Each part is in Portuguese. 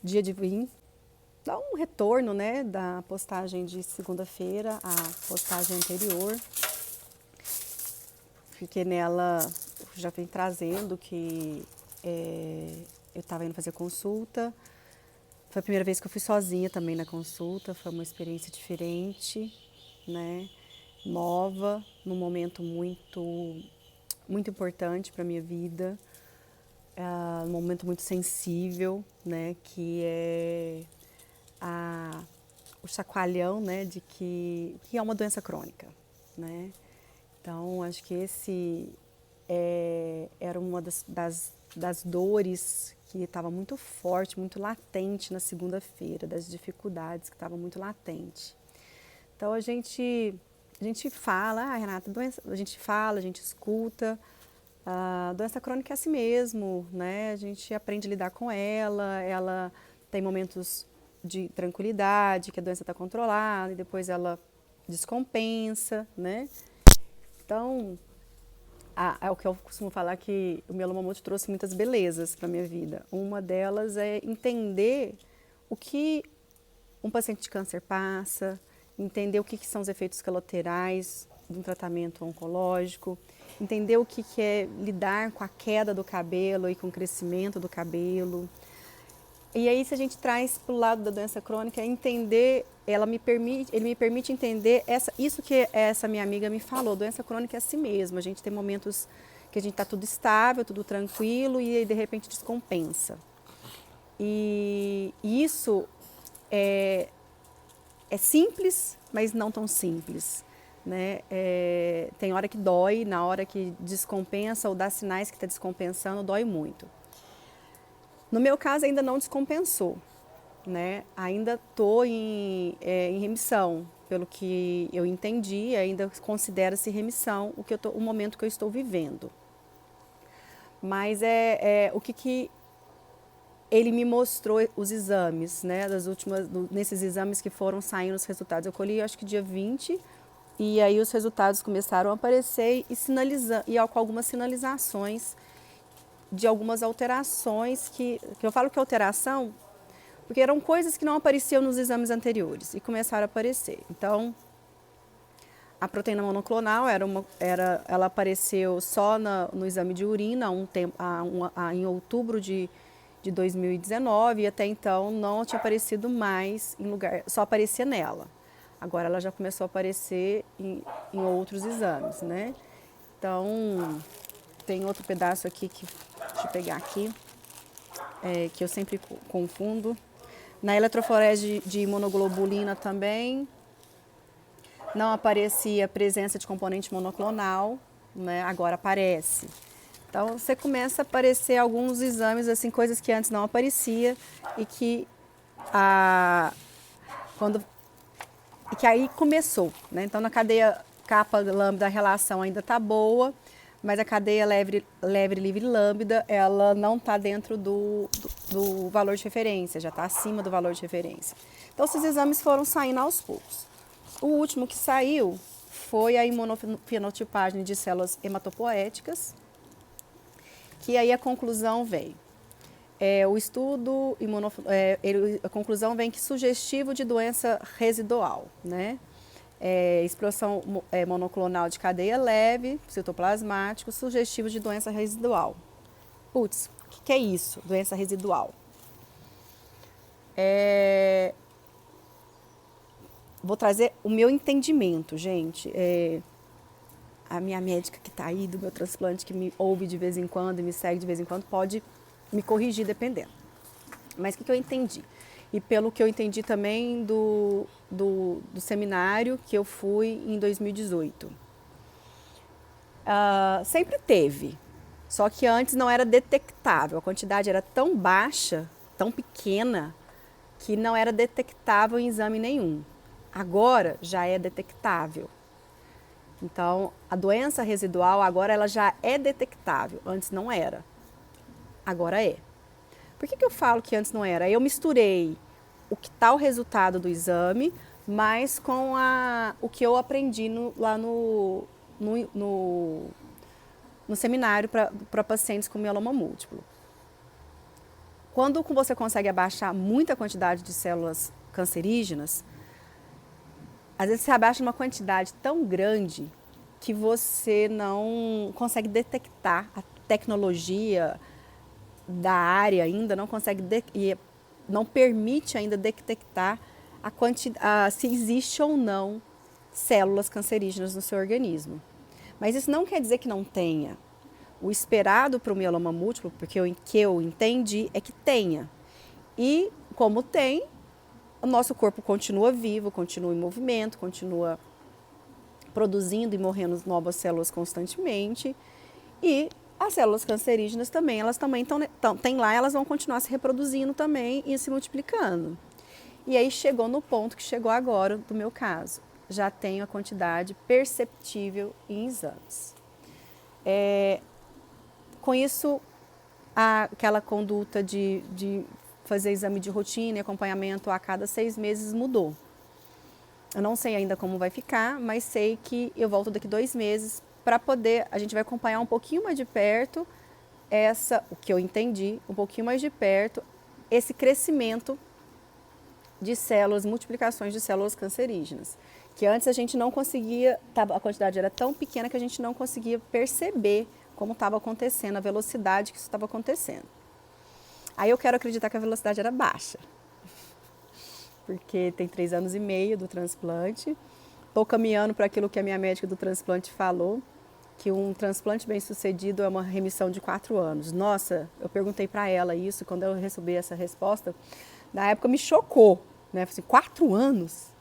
dia de vir dar um retorno, né, da postagem de segunda-feira, a postagem anterior, porque nela já vem trazendo que eu estava indo fazer consulta. Foi a primeira vez que eu fui sozinha também na consulta, foi uma experiência diferente, né, nova, num momento muito importante para a minha vida, um momento muito sensível, né, que é o chacoalhão, né, de que é uma doença crônica, né. Então, acho que esse era uma das dores que estava muito forte, muito latente na segunda-feira, das dificuldades que estavam muito latente. Então, a gente fala, Renata, a gente fala, a gente escuta, a doença crônica é assim mesmo, né? A gente aprende a lidar com ela tem momentos de tranquilidade, que a doença está controlada, e depois ela descompensa, né? Então, é o que eu costumo falar, que o mieloma múltiplo trouxe muitas belezas para a minha vida. Uma delas é entender o que um paciente de câncer passa, entender o que são os efeitos colaterais de um tratamento oncológico, entender o que é lidar com a queda do cabelo e com o crescimento do cabelo. E aí, se a gente traz para o lado da doença crônica, entender, ele me permite entender isso que essa minha amiga me falou. Doença crônica é assim mesmo. A gente tem momentos que a gente está tudo estável, tudo tranquilo, e aí, de repente descompensa. E isso é simples, mas não tão simples, né? Tem hora que dói, na hora que descompensa ou dá sinais que está descompensando, dói muito. No meu caso, ainda não descompensou, né? Ainda estou em remissão, pelo que eu entendi, ainda considera-se remissão o momento que eu estou vivendo. Mas o que ele me mostrou os exames, né? Nesses exames que foram saindo os resultados. Eu colhi, acho que dia 20, e aí os resultados começaram a aparecer e com algumas sinalizações de algumas alterações que eu falo que é alteração, porque eram coisas que não apareciam nos exames anteriores e começaram a aparecer. Então, a proteína monoclonal ela apareceu só no exame de urina em outubro de 2019, e até então não tinha aparecido mais só aparecia nela. Agora ela já começou a aparecer em outros exames, né? Então, tem outro pedaço aqui deixa eu pegar aqui, que eu sempre confundo. Na eletroforese de imunoglobulina também não aparecia a presença de componente monoclonal, né? Agora aparece. Então você começa a aparecer alguns exames, assim, coisas que antes não aparecia e que aí começou, né? Então na cadeia capa lambda a relação ainda está boa, mas a cadeia leve livre lambda ela não está dentro do valor de referência, já está acima do valor de referência. Então esses exames foram saindo aos poucos. O último que saiu foi a imunofenotipagem de células hematopoéticas, que aí a conclusão veio. A conclusão vem que sugestivo de doença residual, né? Expressão monoclonal de cadeia leve, citoplasmático, sugestivo de doença residual. Putz, o que é isso, doença residual? Vou trazer o meu entendimento, gente. A minha médica que está aí do meu transplante, que me ouve de vez em quando e me segue de vez em quando, pode me corrigir dependendo. Mas o que eu entendi? E pelo que eu entendi também do seminário que eu fui em 2018. Sempre teve, só que antes não era detectável. A quantidade era tão baixa, tão pequena, que não era detectável em exame nenhum. Agora já é detectável. Então, a doença residual agora ela já é detectável, antes não era. Agora é. Por que eu falo que antes não era? Eu misturei o que está o resultado do exame, mas com o que eu aprendi lá no seminário para pacientes com mieloma múltiplo. Quando você consegue abaixar muita quantidade de células cancerígenas, às vezes você abaixa uma quantidade tão grande que você não consegue detectar. A tecnologia da área ainda não consegue e não permite ainda detectar se existe ou não células cancerígenas no seu organismo. Mas isso não quer dizer que não tenha. O esperado para o mieloma múltiplo, porque o que eu entendi é que tenha. E como tem, o nosso corpo continua vivo, continua em movimento, continua produzindo e morrendo novas células constantemente. E as células cancerígenas também, elas também têm lá, elas vão continuar se reproduzindo também e se multiplicando. E aí chegou no ponto que chegou agora do meu caso. Já tenho a quantidade perceptível em exames. Com isso, aquela conduta de fazer exame de rotina e acompanhamento a cada 6 meses mudou. Eu não sei ainda como vai ficar, mas sei que eu volto daqui 2 meses para poder, a gente vai acompanhar um pouquinho mais de perto o que eu entendi, um pouquinho mais de perto, esse crescimento de células, multiplicações de células cancerígenas. Que antes a gente não conseguia, a quantidade era tão pequena que a gente não conseguia perceber como estava acontecendo, a velocidade que isso estava acontecendo. Aí eu quero acreditar que a velocidade era baixa, porque tem 3 anos e meio do transplante. Estou caminhando para aquilo que a minha médica do transplante falou, que um transplante bem sucedido é uma remissão de 4 anos. Nossa, eu perguntei para ela isso, quando eu recebi essa resposta, na época me chocou, né? Falei assim, 4 anos?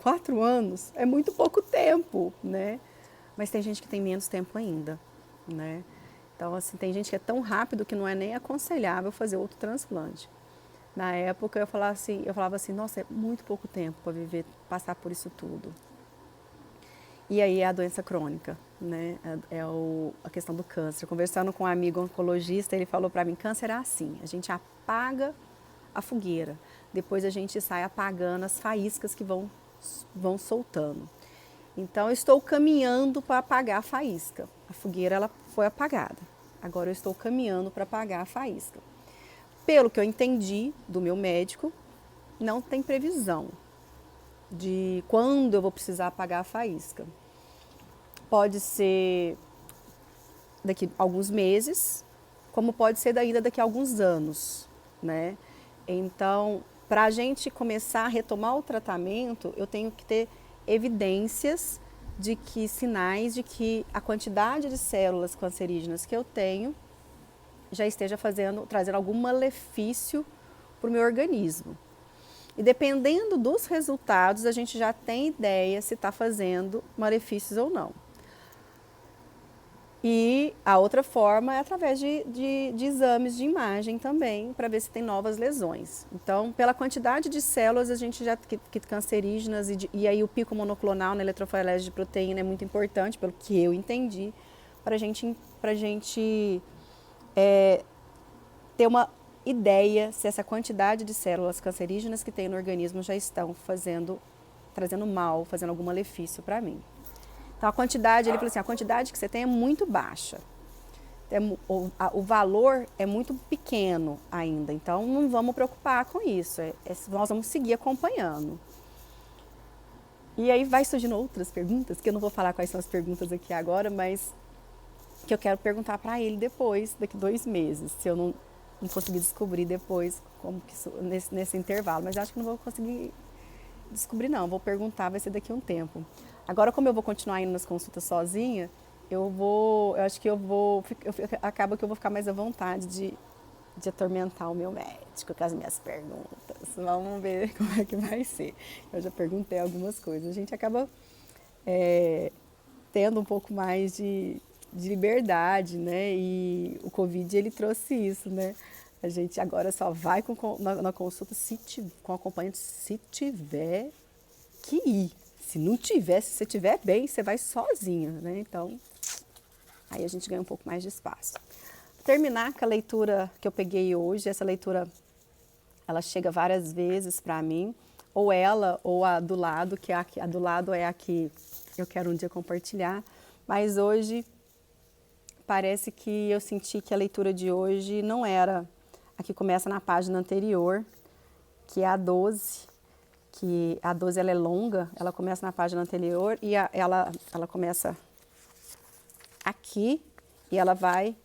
4 anos é muito pouco tempo, né? Mas tem gente que tem menos tempo ainda, né? Então, assim, tem gente que é tão rápido que não é nem aconselhável fazer outro transplante. Na época eu falava assim, nossa, é muito pouco tempo para viver, passar por isso tudo. E aí é a doença crônica, né? A questão do câncer. Conversando com um amigo oncologista, ele falou para mim, câncer é assim, a gente apaga a fogueira, depois a gente sai apagando as faíscas que vão soltando. Então eu estou caminhando para apagar a faísca. A fogueira ela foi apagada. Agora eu estou caminhando para apagar a faísca. Pelo que eu entendi do meu médico, não tem previsão de quando eu vou precisar apagar a faísca. Pode ser daqui a alguns meses, como pode ser ainda daqui a alguns anos, né? Então, para a gente começar a retomar o tratamento, eu tenho que ter evidências de que sinais de que a quantidade de células cancerígenas que eu tenho já esteja trazendo algum malefício para o meu organismo. E dependendo dos resultados, a gente já tem ideia se está fazendo malefícios ou não. E a outra forma é através de exames de imagem também, para ver se tem novas lesões. Então, pela quantidade de células, a gente já que cancerígenas, e aí o pico monoclonal na eletroforese de proteína é muito importante, pelo que eu entendi, para a gente ter uma ideia se essa quantidade de células cancerígenas que tem no organismo já estão trazendo mal, fazendo algum malefício para mim. Então a quantidade, ele falou assim, a quantidade que você tem é muito baixa. O valor é muito pequeno ainda, então não vamos preocupar com isso, nós vamos seguir acompanhando. E aí vai surgindo outras perguntas, que eu não vou falar quais são as perguntas aqui agora, mas que eu quero perguntar para ele depois, daqui 2 meses, se eu não conseguir descobrir depois como que isso, nesse intervalo, mas acho que não vou conseguir descobrir não, vou perguntar, vai ser daqui a um tempo. Agora, como eu vou continuar indo nas consultas sozinha, acaba que eu vou ficar mais à vontade de atormentar o meu médico com as minhas perguntas. Vamos ver como é que vai ser. Eu já perguntei algumas coisas. A gente acaba tendo um pouco mais de liberdade, né? E o Covid, ele trouxe isso, né? A gente agora só vai na consulta com acompanhante se tiver que ir. Se não tiver, se você estiver bem, você vai sozinho, né? Então, aí a gente ganha um pouco mais de espaço. Terminar com a leitura que eu peguei hoje, essa leitura, ela chega várias vezes para mim, ou ela, ou a do lado, que a do lado é a que eu quero um dia compartilhar, mas hoje parece que eu senti que a leitura de hoje não era aqui começa na página anterior, que é a 12, que a 12 ela é longa, ela começa na página anterior e ela começa aqui e ela vai,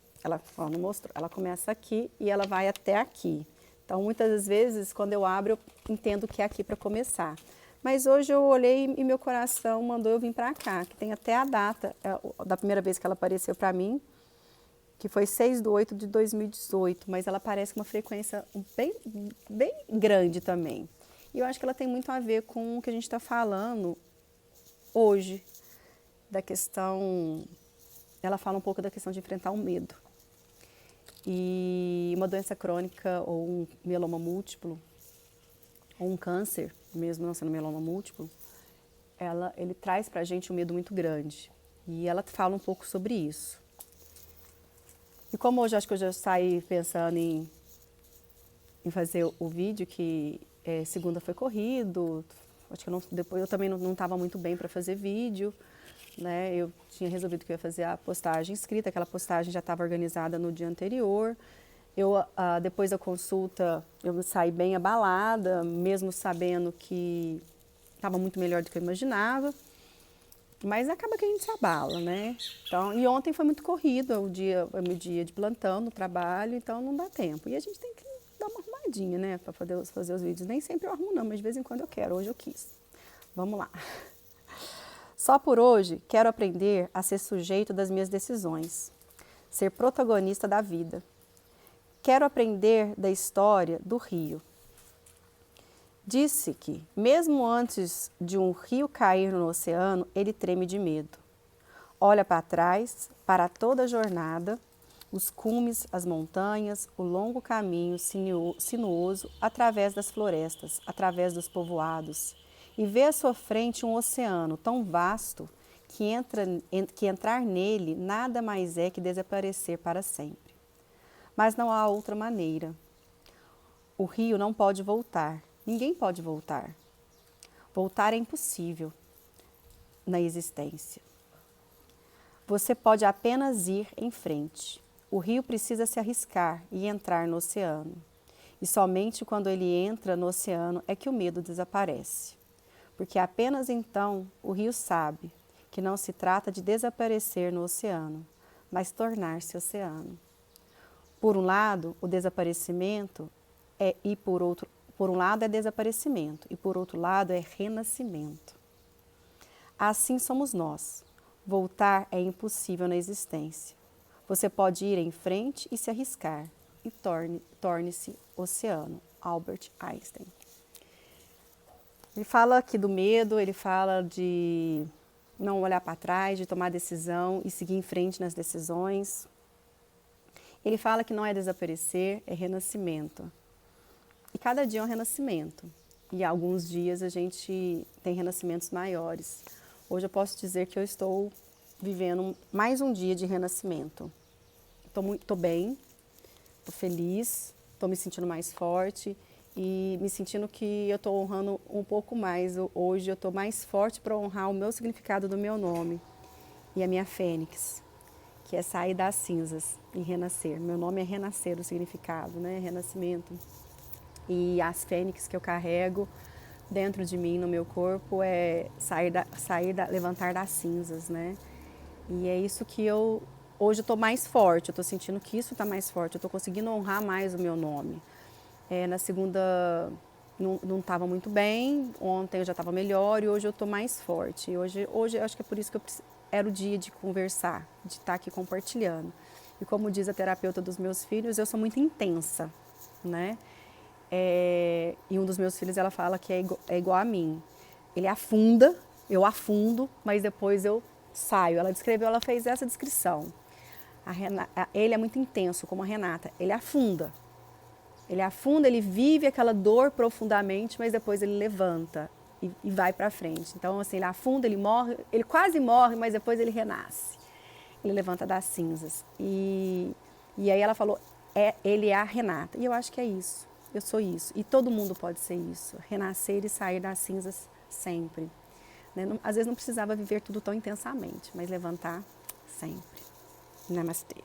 ó, não mostrou, ela começa aqui e ela vai até aqui. Então, muitas das vezes, quando eu abro, eu entendo que é aqui para começar. Mas hoje eu olhei e meu coração mandou eu vir para cá, que tem até a data da primeira vez que ela apareceu para mim, que foi 6/8/2018, mas ela aparece com uma frequência bem grande também. E eu acho que ela tem muito a ver com o que a gente está falando hoje, da questão, ela fala um pouco da questão de enfrentar o medo. E uma doença crônica ou um mieloma múltiplo, ou um câncer, mesmo não sendo mieloma múltiplo, ele traz para a gente um medo muito grande. E ela fala um pouco sobre isso. E como hoje acho que eu já saí pensando em fazer o vídeo, que segunda foi corrido, acho que depois eu também não estava muito bem para fazer vídeo, né? Eu tinha resolvido que eu ia fazer a postagem escrita, aquela postagem já estava organizada no dia anterior. Depois da consulta, eu saí bem abalada, mesmo sabendo que estava muito melhor do que eu imaginava. Mas acaba que a gente se abala, né? Então, e ontem foi muito corrido, é o meu dia de plantão no trabalho, então não dá tempo. E a gente tem que dar uma arrumadinha, né, para poder fazer os vídeos. Nem sempre eu arrumo não, mas de vez em quando eu quero, hoje eu quis. Vamos lá. Só por hoje, quero aprender a ser sujeito das minhas decisões, ser protagonista da vida. Quero aprender da história do rio. Disse que, mesmo antes de um rio cair no oceano, ele treme de medo. Olha para trás, para toda a jornada, os cumes, as montanhas, o longo caminho sinuoso através das florestas, através dos povoados, e vê à sua frente um oceano tão vasto que entrar nele nada mais é que desaparecer para sempre. Mas não há outra maneira. O rio não pode voltar. Ninguém pode voltar. Voltar é impossível na existência. Você pode apenas ir em frente. O rio precisa se arriscar e entrar no oceano. E somente quando ele entra no oceano é que o medo desaparece. Porque apenas então o rio sabe que não se trata de desaparecer no oceano, mas tornar-se oceano. Por um lado, o desaparecimento por um lado é desaparecimento e por outro lado é renascimento. Assim somos nós. Voltar é impossível na existência. Você pode ir em frente e se arriscar e torne-se oceano. Albert Einstein. Ele fala aqui do medo, ele fala de não olhar para trás, de tomar decisão e seguir em frente nas decisões. Ele fala que não é desaparecer, é renascimento. E cada dia é um renascimento. E alguns dias a gente tem renascimentos maiores. Hoje eu posso dizer que eu estou vivendo mais um dia de renascimento. Estou bem, estou feliz, estou me sentindo mais forte e me sentindo que eu estou honrando um pouco mais. Hoje eu estou mais forte para honrar o meu significado do meu nome e a minha fênix, que é sair das cinzas e renascer. Meu nome é renascer, o significado, né? Renascimento. E as fênix que eu carrego dentro de mim, no meu corpo, é levantar das cinzas, né? E é isso que hoje eu estou mais forte, eu estou sentindo que isso está mais forte, eu estou conseguindo honrar mais o meu nome. Na segunda não estava muito bem, ontem eu já estava melhor e hoje eu estou mais forte. Hoje eu acho que é por isso que era o dia de conversar, de estar aqui compartilhando. E como diz a terapeuta dos meus filhos, eu sou muito intensa, né? E um dos meus filhos, ela fala que é igual a mim. Ele afunda, eu afundo, mas depois eu saio. Ela fez essa descrição. Ele é muito intenso, como a Renata. Ele afunda, ele vive aquela dor profundamente, mas depois ele levanta e vai para frente. Então, assim, ele afunda, ele morre, ele quase morre, mas depois ele renasce. Ele levanta das cinzas. E aí ela falou, ele é a Renata. E eu acho que é isso. Eu sou isso. E todo mundo pode ser isso. Renascer e sair das cinzas sempre. Né? Às vezes não precisava viver tudo tão intensamente, mas levantar sempre. Namastê.